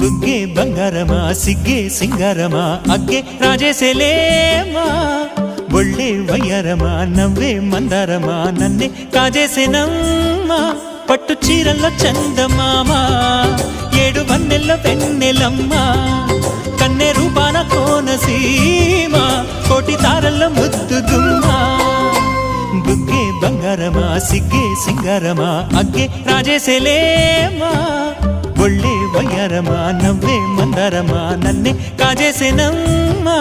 బుగ్గే బంగారమా సిగ్గే సింగారమా అగ్గే రాజేసేలేమా ఒళ్ళే వయ్యారమా నవ్వే మందారమా నన్నే కాజేసేనమ్మా పట్టు చీరల్లో చందమామా ఏడు వన్నెల్లో వెన్నెలమ్మా కన్నె రూపాన కోనసీమా కోటి తారల్లో ముద్దుగుమ్మా బుగ్గే బంగారమా సిగ్గే సింగారమా అగ్గే రాజేసేలేమా ఒళ్ళే వయ్యారమా నవ్వే మందారమా నన్నే కాజేసేనమ్మా